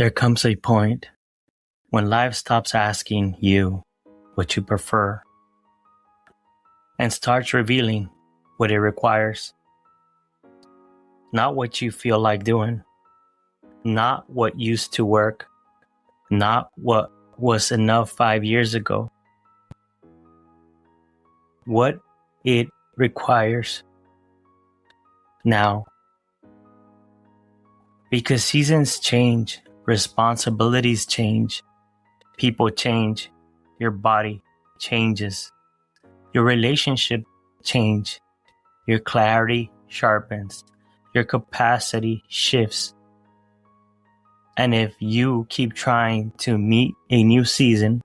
There comes a point when life stops asking you what you prefer and starts revealing what it requires. Not what you feel like doing, not what used to work, not what was enough 5 years ago. What it requires now. Because seasons change, responsibilities change, people change, your body changes, your relationship change, your clarity sharpens, your capacity shifts. And if you keep trying to meet a new season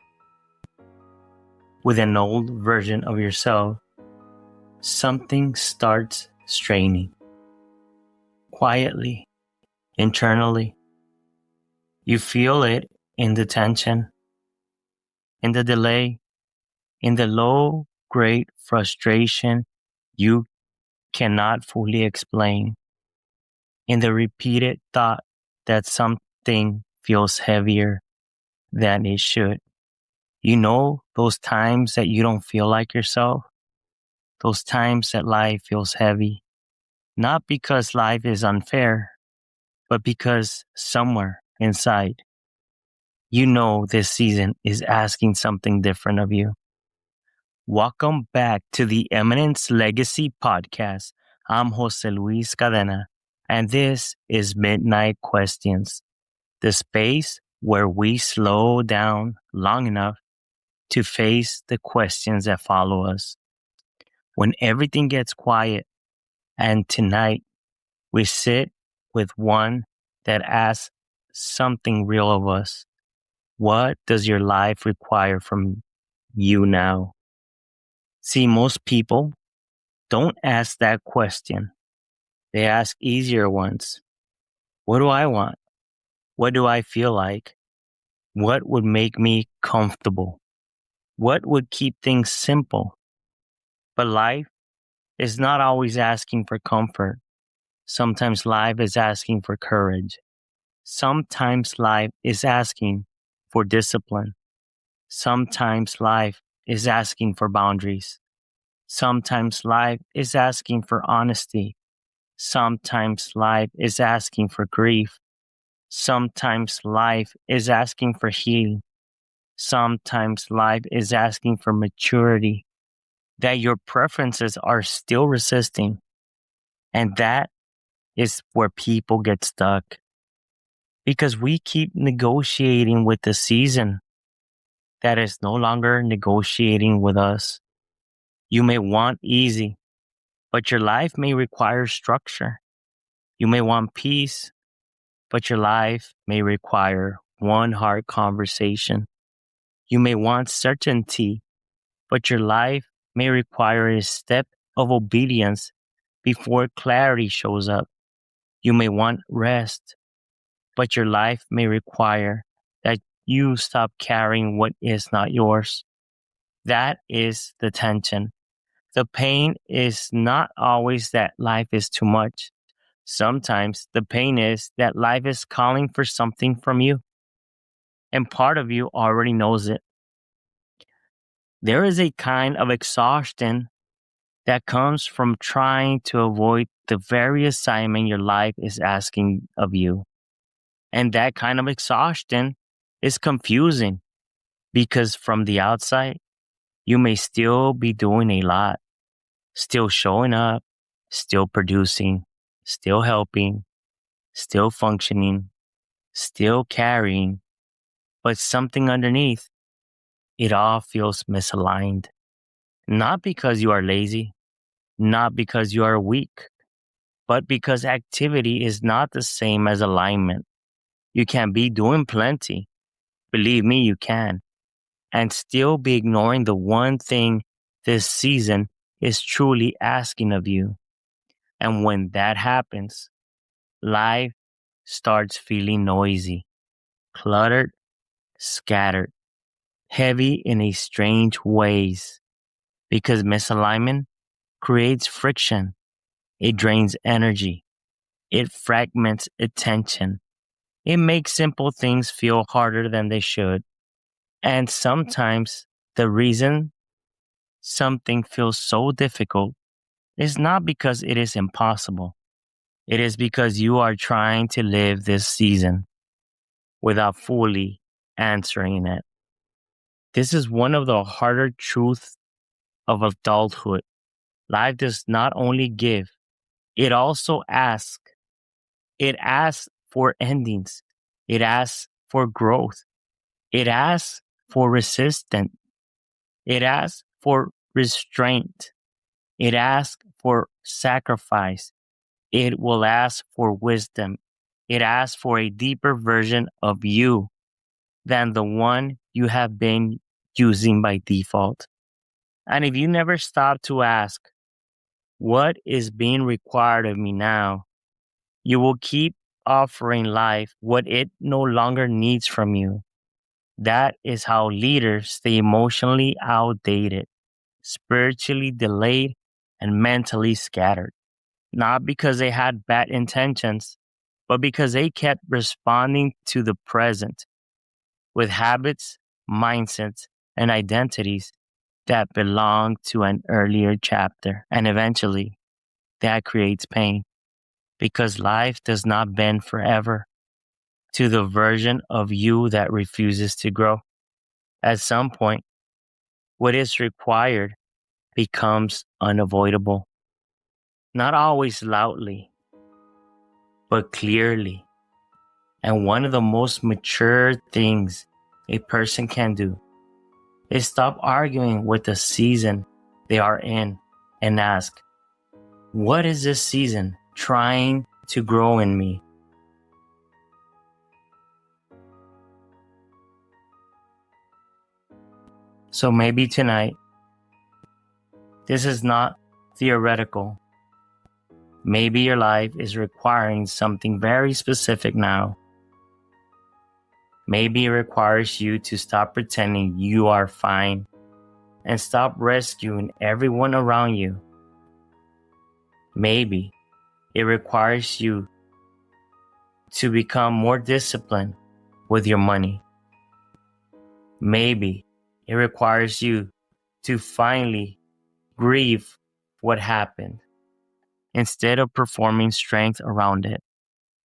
with an old version of yourself, something starts straining. Quietly, internally. You feel it in the tension, in the delay, in the low-grade frustration you cannot fully explain, in the repeated thought that something feels heavier than it should. You know those times that you don't feel like yourself? Those times that life feels heavy. Not because life is unfair, but because somewhere inside, you know this season is asking something different of you. Welcome back to the Eminence Legacy podcast. I'm Jose Luis Cadena, and this is Midnight Questions, the space where we slow down long enough to face the questions that follow us. When everything gets quiet, and tonight we sit with one that asks something real of us. What does your life require from you now? See, most people don't ask that question. They ask easier ones. What do I want? What do I feel like? What would make me comfortable? What would keep things simple? But life is not always asking for comfort. Sometimes life is asking for courage. Sometimes life is asking for discipline. Sometimes life is asking for boundaries. Sometimes life is asking for honesty. Sometimes life is asking for grief. Sometimes life is asking for healing. Sometimes life is asking for maturity that your preferences are still resisting. And that is where people get stuck. Because we keep negotiating with the season that is no longer negotiating with us. You may want easy, but your life may require structure. You may want peace, but your life may require one hard conversation. You may want certainty, but your life may require a step of obedience before clarity shows up. You may want rest, but your life may require that you stop carrying what is not yours. That is the tension. The pain is not always that life is too much. Sometimes the pain is that life is calling for something from you, and part of you already knows it. There is a kind of exhaustion that comes from trying to avoid the very assignment your life is asking of you. And that kind of exhaustion is confusing because from the outside, you may still be doing a lot, still showing up, still producing, still helping, still functioning, still carrying, but something underneath, it all feels misaligned. Not because you are lazy, not because you are weak, but because activity is not the same as alignment. You can be doing plenty, believe me, you can, and still be ignoring the one thing this season is truly asking of you. And when that happens, life starts feeling noisy, cluttered, scattered, heavy in a strange ways. Because misalignment creates friction. It drains energy. It fragments attention. It makes simple things feel harder than they should. And sometimes the reason something feels so difficult is not because it is impossible. It is because you are trying to live this season without fully answering it. This is one of the harder truths of adulthood. Life does not only give, it also asks. It asks for endings. It asks for growth. It asks for resistance. It asks for restraint. It asks for sacrifice. It will ask for wisdom. It asks for a deeper version of you than the one you have been using by default. And if you never stop to ask, what is being required of me now? You will keep offering life what it no longer needs from you. That is how leaders stay emotionally outdated, spiritually delayed, and mentally scattered. Not because they had bad intentions, but because they kept responding to the present with habits, mindsets, and identities that belong to an earlier chapter. And eventually, that creates pain because life does not bend forever to the version of you that refuses to grow. At some point, what is required becomes unavoidable. Not always loudly, but clearly. And one of the most mature things a person can do is stop arguing with the season they are in and ask, what is this season trying to grow in me? So maybe tonight, this is not theoretical. Maybe your life is requiring something very specific now. Maybe it requires you to stop pretending you are fine and stop rescuing everyone around you. Maybe it requires you to become more disciplined with your money. Maybe it requires you to finally grieve what happened instead of performing strength around it.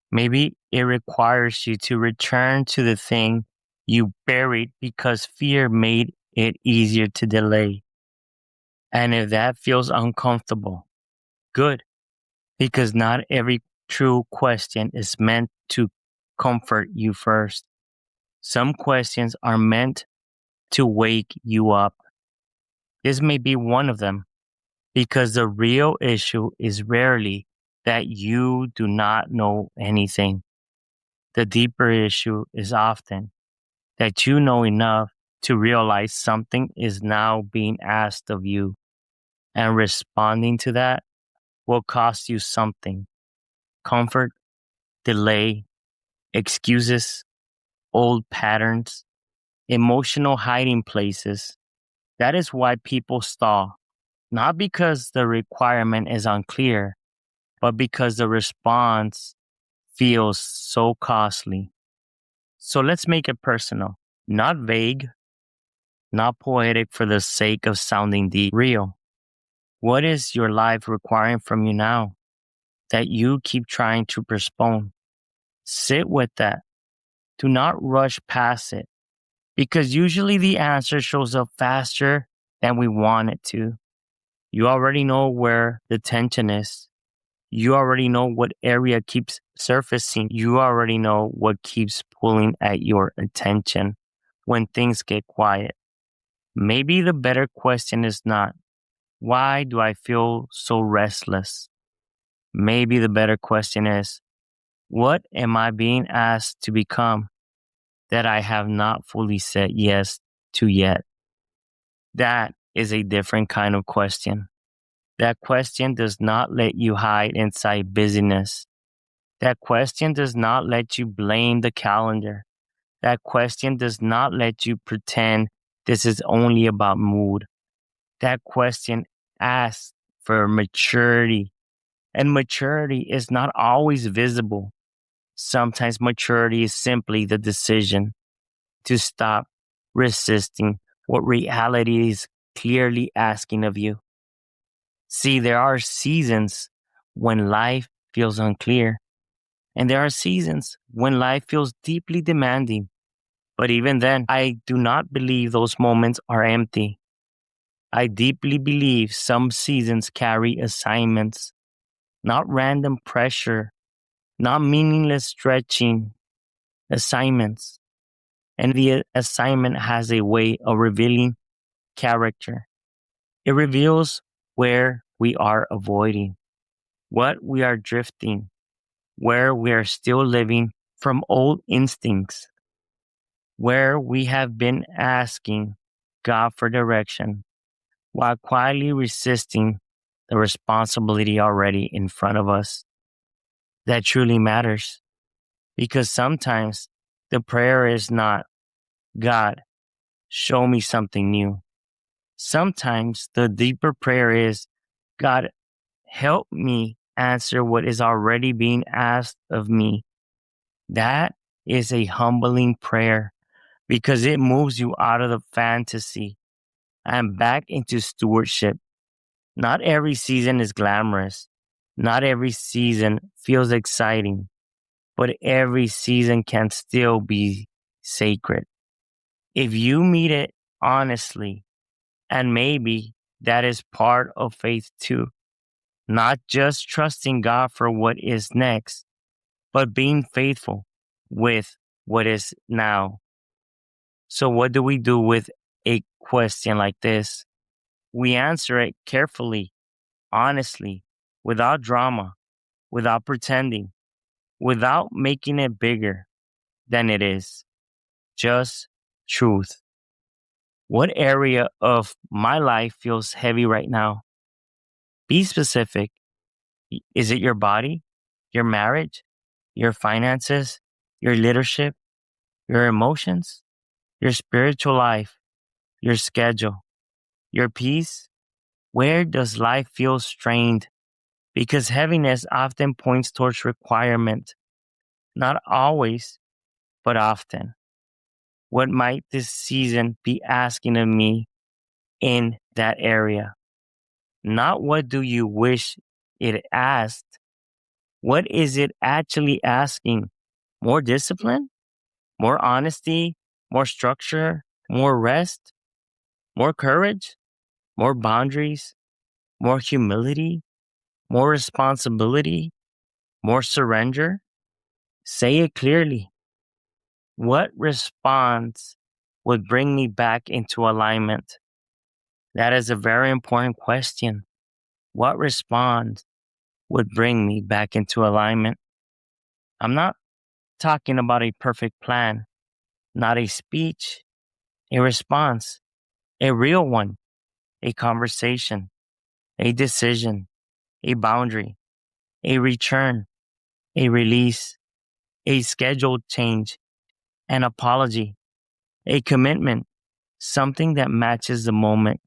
Maybe it requires you to return to the thing you buried because fear made it easier to delay. And if that feels uncomfortable, good, because not every true question is meant to comfort you first. Some questions are meant to wake you up. This may be one of them, because the real issue is rarely that you do not know anything. The deeper issue is often that you know enough to realize something is now being asked of you, and responding to that will cost you something: comfort, delay, excuses, old patterns, emotional hiding places. That is why people stall, not because the requirement is unclear, but because the response feels so costly. So let's make it personal, not vague, not poetic for the sake of sounding deep, real. What is your life requiring from you now that you keep trying to postpone? Sit with that. Do not rush past it, because usually the answer shows up faster than we want it to. You already know where the tension is. You already know what area keeps surfacing. You already know what keeps pulling at your attention when things get quiet. Maybe the better question is not, why do I feel so restless? Maybe the better question is, what am I being asked to become that I have not fully said yes to yet? That is a different kind of question. That question does not let you hide inside busyness. That question does not let you blame the calendar. That question does not let you pretend this is only about mood. That question asks for maturity, and maturity is not always visible. Sometimes maturity is simply the decision to stop resisting what reality is clearly asking of you. See, there are seasons when life feels unclear, and there are seasons when life feels deeply demanding. But even then, I do not believe those moments are empty. I deeply believe some seasons carry assignments, not random pressure, not meaningless stretching assignments. And the assignment has a way of revealing character. It reveals where we are avoiding, what we are drifting, where we are still living from old instincts, where we have been asking God for direction while quietly resisting the responsibility already in front of us. That truly matters because sometimes the prayer is not, God, show me something new. Sometimes the deeper prayer is, God, help me answer what is already being asked of me. That is a humbling prayer because it moves you out of the fantasy and back into stewardship. Not every season is glamorous. Not every season feels exciting, but every season can still be sacred. If you meet it honestly, and maybe that is part of faith too, not just trusting God for what is next, but being faithful with what is now. So, what do we do with a question like this? We answer it carefully, honestly, without drama, without pretending, without making it bigger than it is. Just truth. What area of my life feels heavy right now? Be specific. Is it your body, your marriage, your finances, your leadership, your emotions, your spiritual life, your schedule, your peace? Where does life feel strained? Because heaviness often points towards requirement, not always, but often. What might this season be asking of me in that area? Not what do you wish it asked? What is it actually asking? More discipline? More honesty? More structure? More rest? More courage? More boundaries? More humility? More responsibility? More surrender? Say it clearly. What response would bring me back into alignment? That is a very important question. What response would bring me back into alignment? I'm not talking about a perfect plan, not a speech, a response, a real one, a conversation, a decision, a boundary, a return, a release, a scheduled change, an apology, a commitment, something that matches the moment.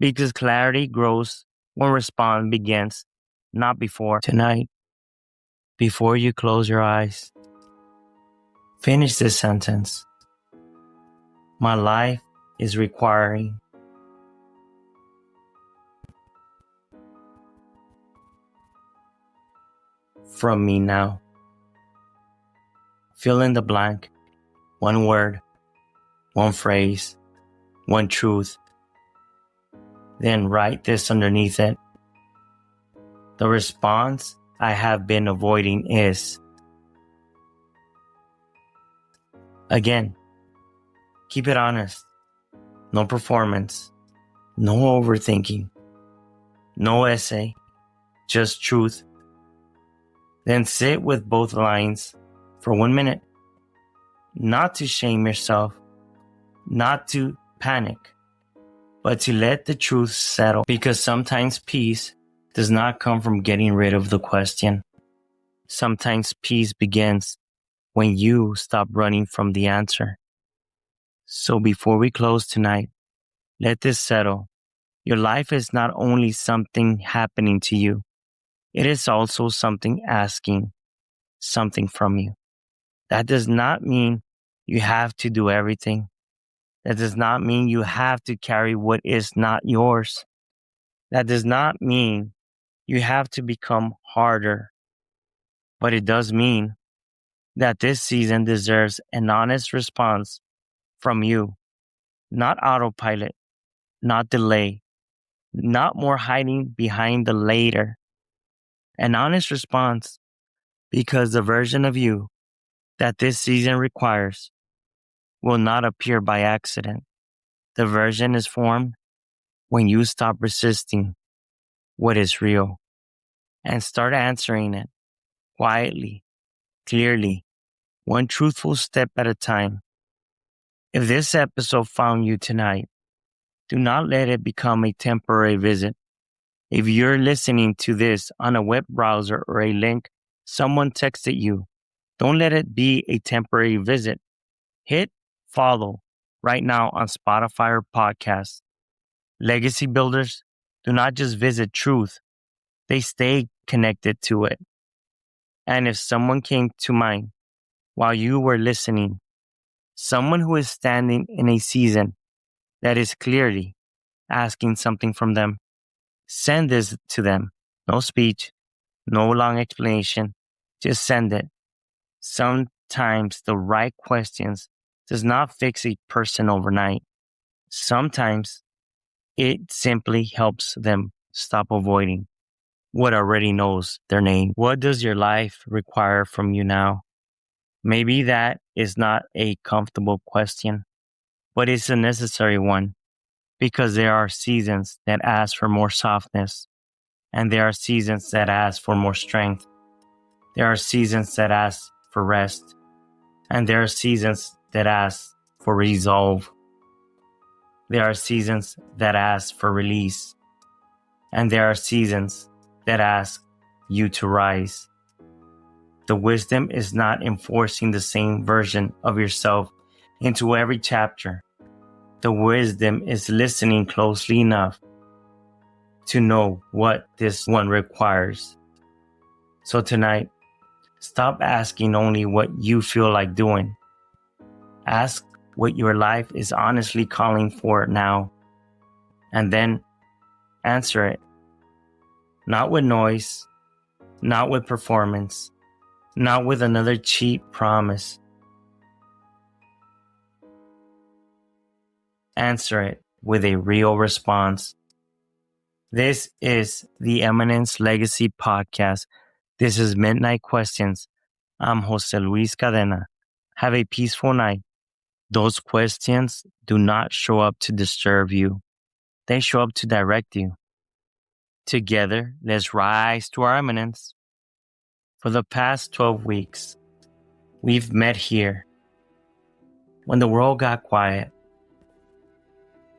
Because clarity grows when response begins, not before. Tonight, before you close your eyes, finish this sentence. My life is requiring from me now. Fill in the blank. One word, one phrase, one truth. Then write this underneath it. The response I have been avoiding is. Again, keep it honest. No performance. No overthinking. No essay. Just truth. Then sit with both lines for 1 minute. Not to shame yourself. Not to panic. But to let the truth settle. Because sometimes peace does not come from getting rid of the question. Sometimes peace begins when you stop running from the answer. So before we close tonight, let this settle. Your life is not only something happening to you, it is also something asking, something from you. That does not mean you have to do everything. That does not mean you have to carry what is not yours. That does not mean you have to become harder. But it does mean that this season deserves an honest response from you, not autopilot, not delay, not more hiding behind the later. An honest response, because the version of you that this season requires will not appear by accident. The version is formed when you stop resisting what is real and start answering it quietly, clearly, one truthful step at a time. If this episode found you tonight, do not let it become a temporary visit. If you're listening to this on a web browser or a link someone texted you, don't let it be a temporary visit. Hit follow right now on Spotify or podcasts. Legacy builders do not just visit truth, they stay connected to it. And if someone came to mind while you were listening, someone who is standing in a season that is clearly asking something from them, send this to them. No speech, no long explanation, just send it. Sometimes the right questions does not fix a person overnight. Sometimes it simply helps them stop avoiding what already knows their name. What does your life require from you now? Maybe that is not a comfortable question, but it's a necessary one, because there are seasons that ask for more softness, and there are seasons that ask for more strength. There are seasons that ask for rest, and there are seasons that ask for resolve. There are seasons that ask for release, and there are seasons that ask you to rise. The wisdom is not enforcing the same version of yourself into every chapter. The wisdom is listening closely enough to know what this one requires. So tonight, stop asking only what you feel like doing. Ask what your life is honestly calling for now, and then answer it. Not with noise, not with performance, not with another cheap promise. Answer it with a real response. This is the Eminence Legacy podcast. This is Midnight Questions. I'm Jose Luis Cadena. Have a peaceful night. Those questions do not show up to disturb you. They show up to direct you. Together, let's rise to our eminence. For the past 12 weeks, we've met here. When the world got quiet,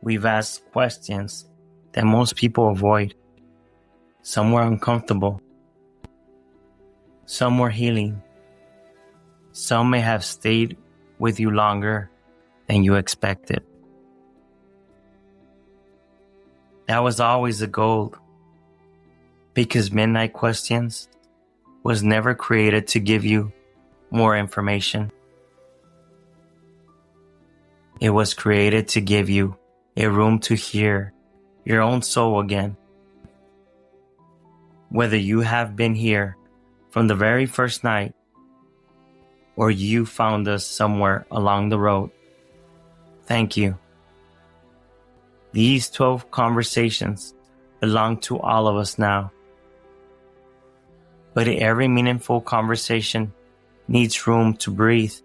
we've asked questions that most people avoid. Some were uncomfortable. Some were healing. Some may have stayed with you longer than you expected. That was always the goal, because Midnight Questions was never created to give you more information. It was created to give you a room to hear your own soul again. Whether you have been here from the very first night, or you found us somewhere along the road, thank you. These 12 conversations belong to all of us now. But every meaningful conversation needs room to breathe.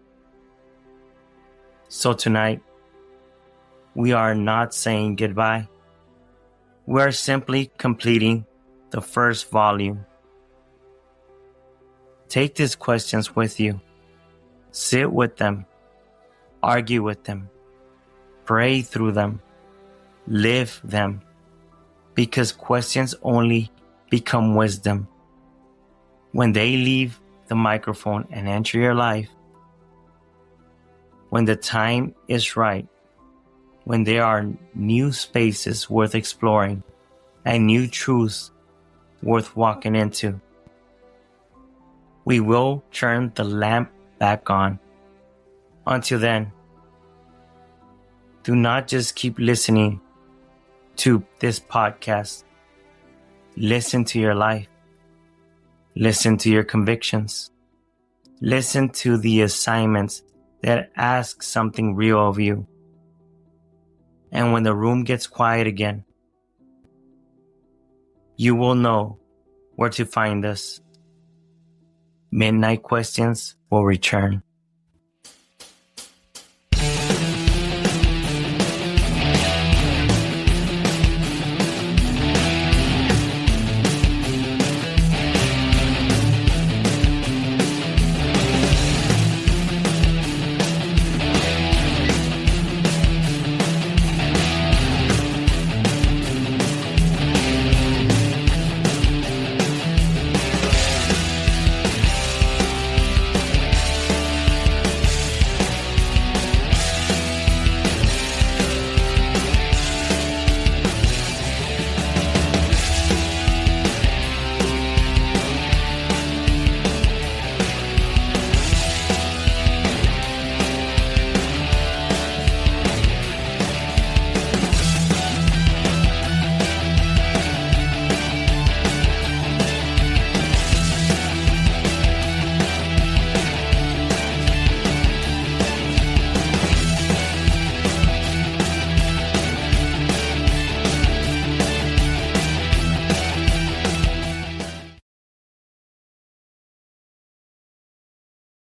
So tonight, we are not saying goodbye. We are simply completing the first volume. Take these questions with you. Sit with them. Argue with them. Pray through them. Live them. Because questions only become wisdom when they leave the microphone and enter your life. When the time is right. When there are new spaces worth exploring and new truths worth walking into. we will turn the lamp back on. Until then, do not just keep listening to this podcast. Listen to your life. Listen to your convictions. Listen to the assignments that ask something real of you. And when the room gets quiet again, you will know where to find us. Midnight Questions will return.